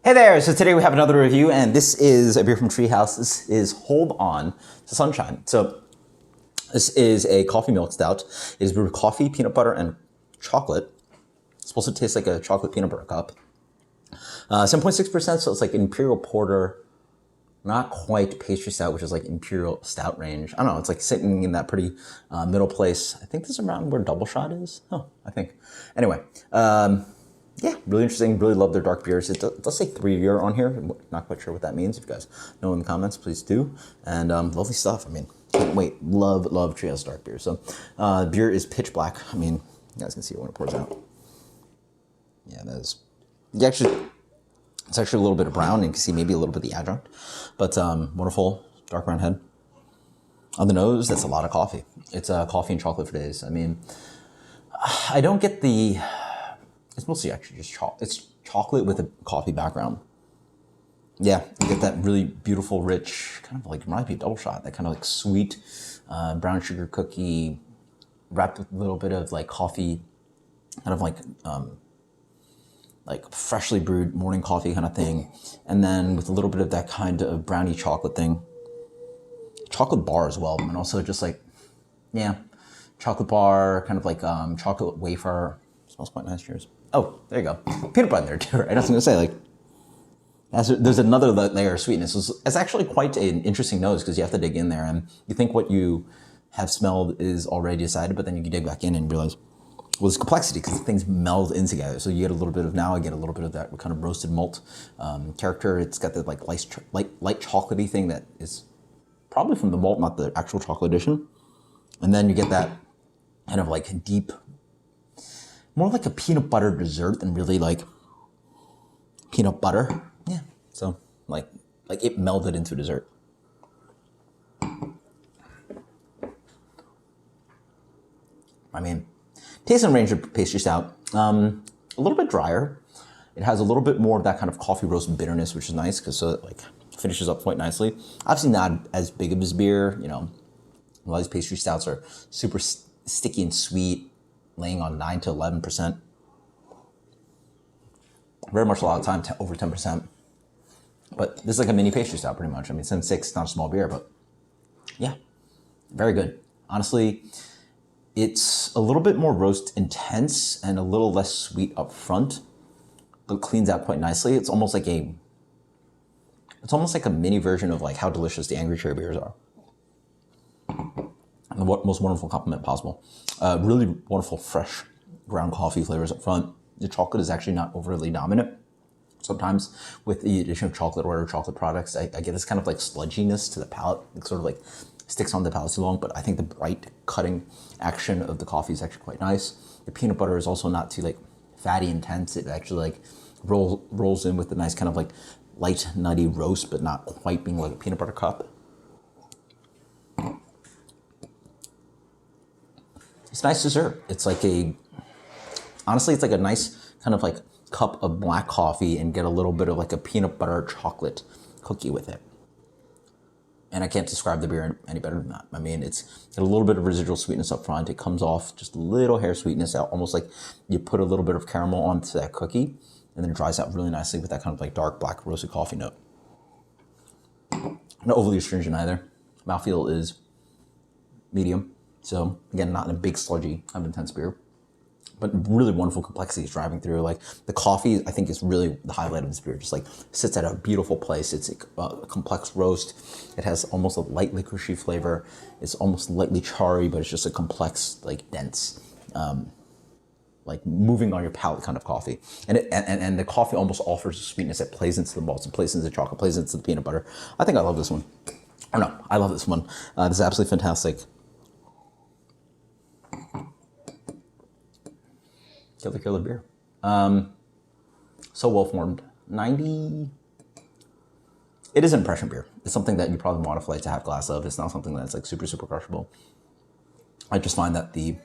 Hey there, so today we have another review, and this is a beer from Treehouse. This is Hold On to Sunshine. So this is a coffee milk stout. It is brewed with coffee, peanut butter, and chocolate. It's supposed to taste like a chocolate peanut butter cup. 7.6%, so it's like Imperial Porter, not quite pastry stout, which is like Imperial Stout range. I don't know, it's like sitting in that pretty middle place. I think this is around where Double Shot is. Oh, I think. Anyway, yeah, really interesting. Really love their dark beers. It does say 3-year on here. I'm not quite sure what that means. If you guys know in the comments, please do. And lovely stuff. I mean, can't wait. Love Treehouse dark beer. So beer is pitch black. I mean, you guys can see it when it pours out. Yeah, that is. It's actually a little bit of brown. And you can see maybe a little bit of the adjunct. But wonderful dark brown head. On the nose, that's a lot of coffee. It's coffee and chocolate for days. I mean, I don't get the... It's mostly actually just it's chocolate with a coffee background. Yeah, you get that really beautiful, rich, kind of like, reminds me of Double Shot, that kind of like sweet brown sugar cookie wrapped with a little bit of like coffee, kind of like freshly brewed morning coffee kind of thing. And then with a little bit of that kind of brownie chocolate thing. Chocolate bar as well, and also just like, yeah, chocolate bar, kind of like chocolate wafer. Smells quite nice. Cheers. Oh, there you go. Peanut butter in there too, right? I was gonna say, like, there's another layer of sweetness. It's actually quite an interesting nose because you have to dig in there, and you think what you have smelled is already decided, but then you dig back in and realize, well, there's complexity because things meld in together. So you get a little bit of, now I get a little bit of that kind of roasted malt character. It's got that like light chocolatey thing that is probably from the malt, not the actual chocolate edition. And then you get that kind of like deep, more like a peanut butter dessert than really like peanut butter. Yeah. So like it melded into dessert. I mean, taste and range of pastry stout. A little bit drier. It has a little bit more of that kind of coffee roast bitterness, which is nice because so it like finishes up quite nicely. Obviously not as big of this beer. You know, a lot of these pastry stouts are super sticky and sweet, laying on 9 to 11%. Very much a lot of time, over 10%. But this is like a mini pastry stout, pretty much. I mean, 7.6, not a small beer, but yeah, very good. Honestly, it's a little bit more roast intense and a little less sweet up front, but cleans out quite nicely. It's almost like a mini version of like how delicious the Angry Cherry beers are. And the most wonderful compliment possible. Really wonderful, fresh ground coffee flavors up front. The chocolate is actually not overly dominant. Sometimes with the addition of chocolate or chocolate products, I get this kind of like sludginess to the palate. It sort of like sticks on the palate too long, but I think the bright cutting action of the coffee is actually quite nice. The peanut butter is also not too like fatty intense. It actually like rolls in with a nice kind of like light nutty roast, but not quite being like a peanut butter cup. It's nice dessert. It's like honestly, it's like a nice kind of like cup of black coffee and get a little bit of like a peanut butter chocolate cookie with it. And I can't describe the beer any better than that. I mean, it's got a little bit of residual sweetness up front. It comes off just a little hair sweetness out, almost like you put a little bit of caramel onto that cookie, and then it dries out really nicely with that kind of like dark black roasted coffee note. Not overly astringent either. Mouthfeel is medium. So again, not in a big sludgy, kind of intense beer, but really wonderful complexities driving through. Like the coffee, I think is really the highlight of this beer. Just like sits at a beautiful place. It's a complex roast. It has almost a light licoricey flavor. It's almost lightly charry, but it's just a complex, like dense, like moving on your palate kind of coffee. And the coffee almost offers a sweetness that plays into the malts, and plays into the chocolate, plays into the peanut butter. I think I love this one. Or no, I love this one. This is absolutely fantastic. Killer beer. So well formed. 90. It is an impression beer. It's something that you probably want a flight to half glass of. It's not something that's like super crushable. I just find that the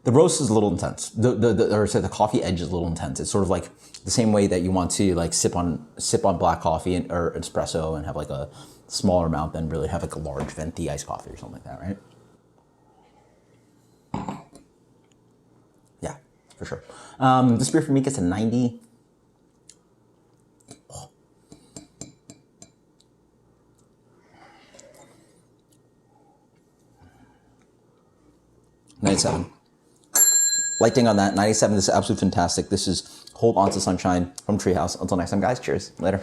roast is a little intense. The coffee edge is a little intense. It's sort of like the same way that you want to like sip on black coffee or espresso and have like a smaller amount than really have like a large venti iced coffee or something like that, right? Yeah, for sure. This beer for me gets a 90. 97. Lighting on that. 97. This is absolutely fantastic. This is Hold On to Sunshine from Treehouse. Until next time, guys. Cheers. Later.